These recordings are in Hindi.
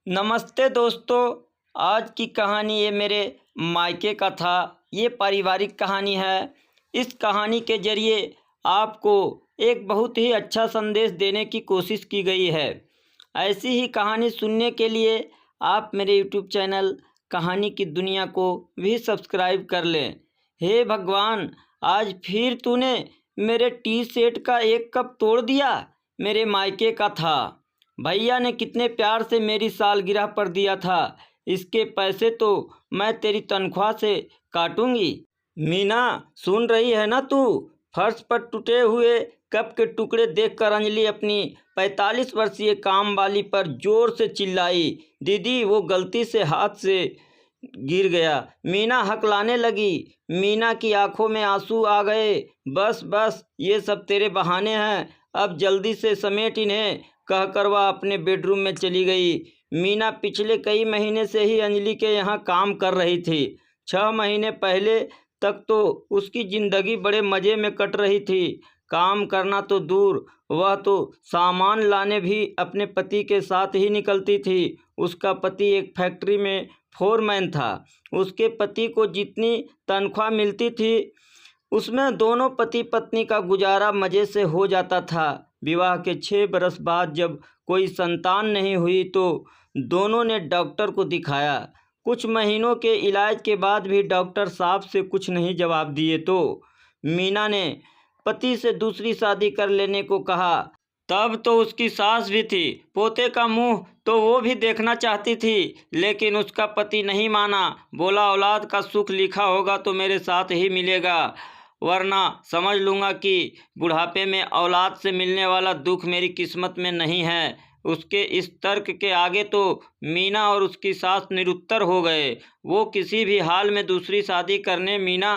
नमस्ते दोस्तों। आज की कहानी ये मेरे मायके का था। ये पारिवारिक कहानी है। इस कहानी के ज़रिए आपको एक बहुत ही अच्छा संदेश देने की कोशिश की गई है। ऐसी ही कहानी सुनने के लिए आप मेरे यूट्यूब चैनल कहानी की दुनिया को भी सब्सक्राइब कर लें। हे भगवान, आज फिर तूने मेरे टी सेट का एक कप तोड़ दिया। मेरे मायके का था। भैया ने कितने प्यार से मेरी सालगिरह पर दिया था। इसके पैसे तो मैं तेरी तनख्वाह से काटूंगी। मीना, सुन रही है ना तू? फर्श पर टूटे हुए कप के टुकड़े देखकर अंजलि अपनी 45 वर्षीय काम वाली पर जोर से चिल्लाई। दीदी, वो गलती से हाथ से गिर गया। मीना हकलाने लगी। मीना की आंखों में आंसू आ गए। बस बस, ये सब तेरे बहाने हैं। अब जल्दी से समेट इन्हें, कहकर वह अपने बेडरूम में चली गई। मीना पिछले कई महीने से ही अंजलि के यहाँ काम कर रही थी। 6 महीने पहले तक तो उसकी ज़िंदगी बड़े मज़े में कट रही थी। काम करना तो दूर, वह तो सामान लाने भी अपने पति के साथ ही निकलती थी। उसका पति एक फैक्ट्री में फोरमैन था। उसके पति को जितनी तनख्वाह मिलती थी उसमें दोनों पति पत्नी का गुजारा मज़े से हो जाता था। विवाह के 6 बरस बाद जब कोई संतान नहीं हुई तो दोनों ने डॉक्टर को दिखाया। कुछ महीनों के इलाज के बाद भी डॉक्टर साहब से कुछ नहीं जवाब दिए तो मीना ने पति से दूसरी शादी कर लेने को कहा। तब तो उसकी सास भी थी। पोते का मुंह तो वो भी देखना चाहती थी, लेकिन उसका पति नहीं माना। बोला, औलाद का सुख लिखा होगा तो मेरे साथ ही मिलेगा, वरना समझ लूँगा कि बुढ़ापे में औलाद से मिलने वाला दुख मेरी किस्मत में नहीं है। उसके इस तर्क के आगे तो मीना और उसकी सास निरुत्तर हो गए। वो किसी भी हाल में दूसरी शादी करने मीना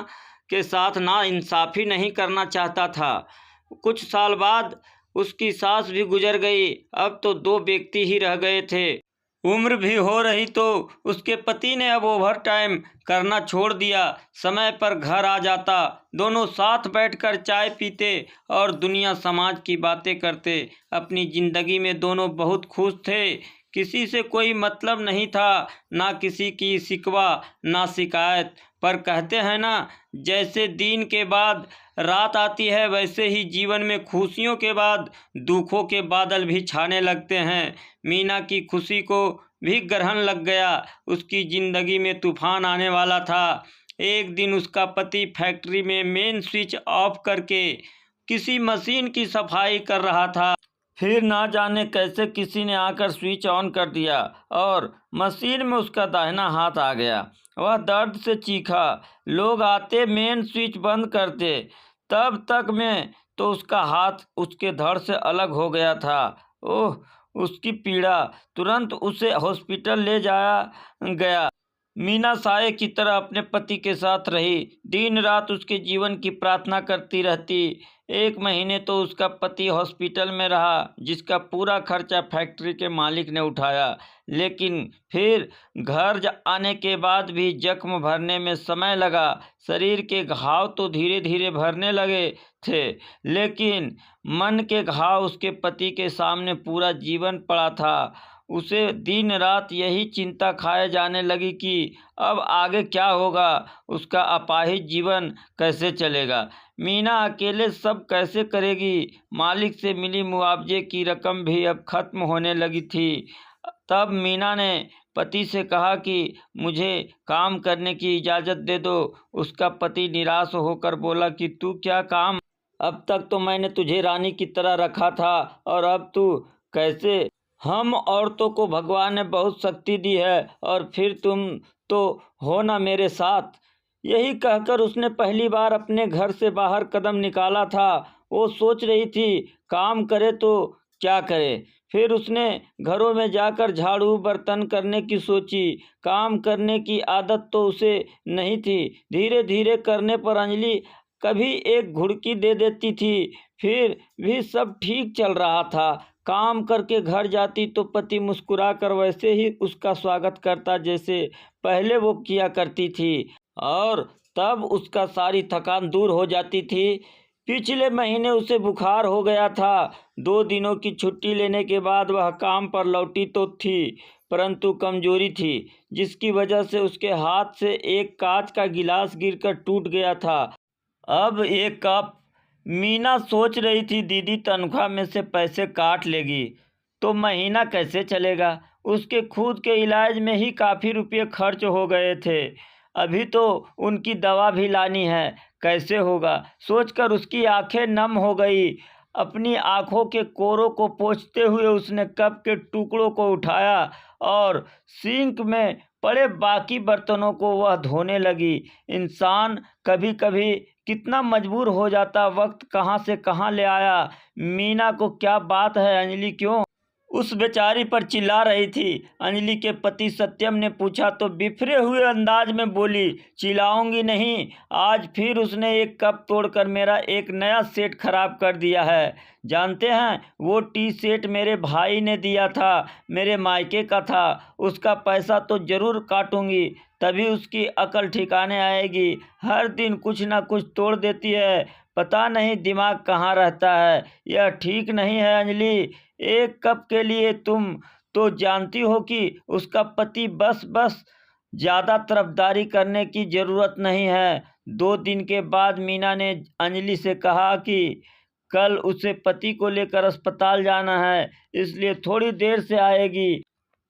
के साथ नाइंसाफ़ी नहीं करना चाहता था। कुछ साल बाद उसकी सास भी गुजर गई। अब तो 2 व्यक्ति ही रह गए थे। उम्र भी हो रही तो उसके पति ने अब ओवर टाइम करना छोड़ दिया। समय पर घर आ जाता। दोनों साथ बैठकर चाय पीते और दुनिया समाज की बातें करते। अपनी ज़िंदगी में दोनों बहुत खुश थे। किसी से कोई मतलब नहीं था, ना किसी की शिकवा ना शिकायत। पर कहते हैं ना, जैसे दिन के बाद रात आती है वैसे ही जीवन में खुशियों के बाद दुखों के बादल भी छाने लगते हैं। मीना की खुशी को भी ग्रहण लग गया। उसकी ज़िंदगी में तूफान आने वाला था। एक दिन उसका पति फैक्ट्री में मेन स्विच ऑफ करके किसी मशीन की सफाई कर रहा था। फिर ना जाने कैसे किसी ने आकर स्विच ऑन कर दिया और मशीन में उसका दाहिना हाथ आ गया। वह दर्द से चीखा। लोग आते, मेन स्विच बंद करते। तब तक में तो उसका हाथ उसके धड़ से अलग हो गया था। ओह, उसकी पीड़ा! तुरंत उसे हॉस्पिटल ले जाया गया। मीना साये की तरह अपने पति के साथ रही। दिन रात उसके जीवन की प्रार्थना करती रहती। 1 महीने तो उसका पति हॉस्पिटल में रहा, जिसका पूरा खर्चा फैक्ट्री के मालिक ने उठाया। लेकिन फिर घर आने के बाद भी जख्म भरने में समय लगा। शरीर के घाव तो धीरे धीरे भरने लगे थे, लेकिन मन के घाव उसके पति के सामने पूरा जीवन पड़ा था। उसे दिन रात यही चिंता खाए जाने लगी कि अब आगे क्या होगा, उसका अपाहिज जीवन कैसे चलेगा। मीना अकेले सब कैसे करेगी। मालिक से मिली मुआवजे की रकम भी अब खत्म होने लगी थी। तब मीना ने पति से कहा कि मुझे काम करने की इजाज़त दे दो। उसका पति निराश होकर बोला कि तू क्या काम, अब तक तो मैंने तुझे रानी की तरह रखा था और अब तू कैसे। हम औरतों को भगवान ने बहुत शक्ति दी है और फिर तुम तो हो ना मेरे साथ। यही कहकर उसने पहली बार अपने घर से बाहर कदम निकाला था। वो सोच रही थी काम करे तो क्या करे। फिर उसने घरों में जाकर झाड़ू बर्तन करने की सोची। काम करने की आदत तो उसे नहीं थी। धीरे धीरे करने पर अंजलि कभी एक घुड़की दे देती थी। फिर भी सब ठीक चल रहा था। काम करके घर जाती तो पति मुस्कुरा कर वैसे ही उसका स्वागत करता जैसे पहले वो किया करती थी, और तब उसका सारी थकान दूर हो जाती थी। पिछले महीने उसे बुखार हो गया था। 2 दिनों की छुट्टी लेने के बाद वह काम पर लौटी तो थी, परंतु कमजोरी थी, जिसकी वजह से उसके हाथ से एक कांच का गिलास गिरकर टूट गया था। अब एक कप मीना सोच रही थी, दीदी तनख्वाह में से पैसे काट लेगी तो महीना कैसे चलेगा। उसके खुद के इलाज में ही काफ़ी रुपये खर्च हो गए थे, अभी तो उनकी दवा भी लानी है, कैसे होगा। सोचकर उसकी आंखें नम हो गई। अपनी आंखों के कोरों को पोंछते हुए उसने कप के टुकड़ों को उठाया और सिंक में पड़े बाकी बर्तनों को वह धोने लगी। इंसान कभी कभी कितना मजबूर हो जाता, वक्त कहाँ से कहाँ ले आया। मीना को क्या बात है, अंजलि क्यों उस बेचारी पर चिल्ला रही थी। अंजलि के पति सत्यम ने पूछा तो बिफरे हुए अंदाज में बोली, चिल्लाऊंगी नहीं, आज फिर उसने एक कप तोड़कर मेरा एक नया सेट खराब कर दिया है। जानते हैं, वो टी सेट मेरे भाई ने दिया था, मेरे मायके का था, उसका पैसा तो ज़रूर काटूंगी, तभी उसकी अकल ठिकाने आएगी। हर दिन कुछ ना कुछ तोड़ देती है, पता नहीं दिमाग कहाँ रहता है। यह ठीक नहीं है अंजलि, एक कप के लिए तुम तो जानती हो कि उसका पति बस ज़्यादा तरफदारी करने की ज़रूरत नहीं है। 2 दिन के बाद मीना ने अंजलि से कहा कि कल उसे पति को लेकर अस्पताल जाना है, इसलिए थोड़ी देर से आएगी।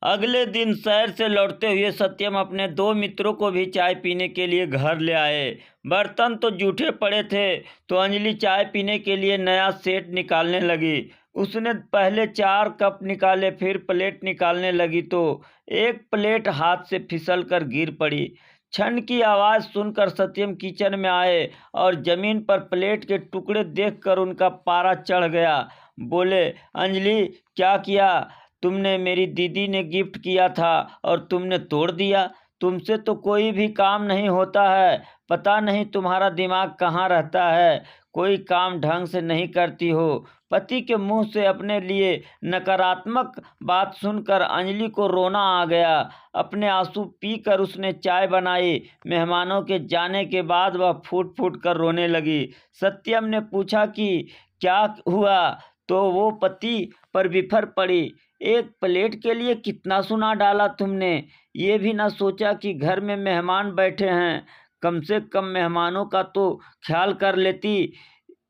अगले दिन शहर से लौटते हुए सत्यम अपने 2 मित्रों को भी चाय पीने के लिए घर ले आए। बर्तन तो जूठे पड़े थे तो अंजलि चाय पीने के लिए नया सेट निकालने लगी। उसने पहले 4 कप निकाले, फिर प्लेट निकालने लगी तो एक प्लेट हाथ से फिसल कर गिर पड़ी। छन की आवाज़ सुनकर सत्यम किचन में आए और जमीन पर प्लेट के टुकड़े देखकर उनका पारा चढ़ गया। बोले, अंजलि क्या किया तुमने, मेरी दीदी ने गिफ्ट किया था और तुमने तोड़ दिया। तुमसे तो कोई भी काम नहीं होता है, पता नहीं तुम्हारा दिमाग कहाँ रहता है, कोई काम ढंग से नहीं करती हो। पति के मुंह से अपने लिए नकारात्मक बात सुनकर अंजलि को रोना आ गया। अपने आंसू पीकर उसने चाय बनाई। मेहमानों के जाने के बाद वह फूट फूट कर रोने लगी। सत्यम ने पूछा कि क्या हुआ, तो वो पति पर बिफर पड़ी। एक प्लेट के लिए कितना सुना डाला तुमने, ये भी ना सोचा कि घर में मेहमान बैठे हैं, कम से कम मेहमानों का तो ख्याल कर लेती।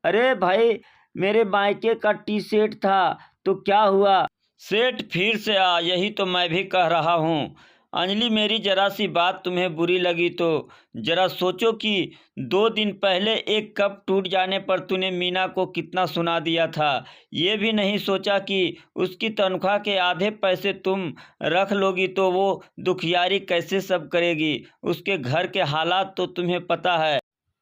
अरे भाई, मेरे मायके का टी सेट था तो क्या हुआ, सेट फिर से आ, यही तो मैं भी कह रहा हूँ। अंजलि, मेरी जरा सी बात तुम्हें बुरी लगी तो जरा सोचो कि 2 दिन पहले एक कप टूट जाने पर तूने मीना को कितना सुना दिया था। ये भी नहीं सोचा कि उसकी तनख्वाह के आधे पैसे तुम रख लोगी तो वो दुखियारी कैसे सब करेगी। उसके घर के हालात तो तुम्हें पता है।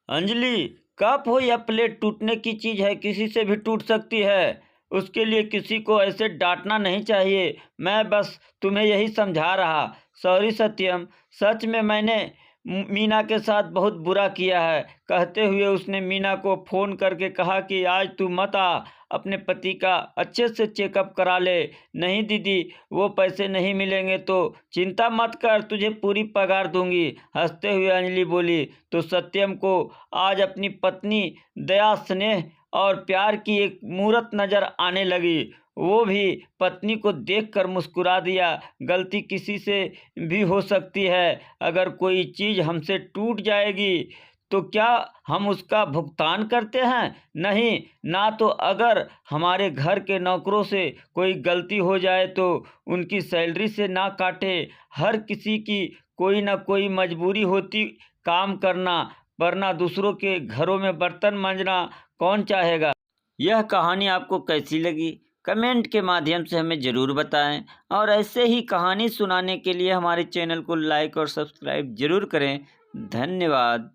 अंजलि, कप हो या प्लेट टूटने की चीज़ है, किसी से भी टूट सकती है, उसके लिए किसी को ऐसे डांटना नहीं चाहिए। मैं बस तुम्हें यही समझा रहा। सॉरी सत्यम, सच में मैंने मीना के साथ बहुत बुरा किया है। कहते हुए उसने मीना को फ़ोन करके कहा कि आज तू मत आ, अपने पति का अच्छे से चेकअप करा ले। नहीं दीदी, वो पैसे नहीं मिलेंगे तो चिंता मत कर, तुझे पूरी पगार दूंगी। हंसते हुए अंजलि बोली तो सत्यम को आज अपनी पत्नी दया, स्नेह और प्यार की एक मूरत नज़र आने लगी। वो भी पत्नी को देखकर मुस्कुरा दिया। गलती किसी से भी हो सकती है, अगर कोई चीज़ हमसे टूट जाएगी तो क्या हम उसका भुगतान करते हैं? नहीं ना। तो अगर हमारे घर के नौकरों से कोई गलती हो जाए तो उनकी सैलरी से ना काटे। हर किसी की कोई ना कोई मजबूरी होती काम करना, वरना दूसरों के घरों में बर्तन मांजना कौन चाहेगा। यह कहानी आपको कैसी लगी, कमेंट के माध्यम से हमें ज़रूर बताएं और ऐसे ही कहानी सुनाने के लिए हमारे चैनल को लाइक और सब्सक्राइब ज़रूर करें। धन्यवाद।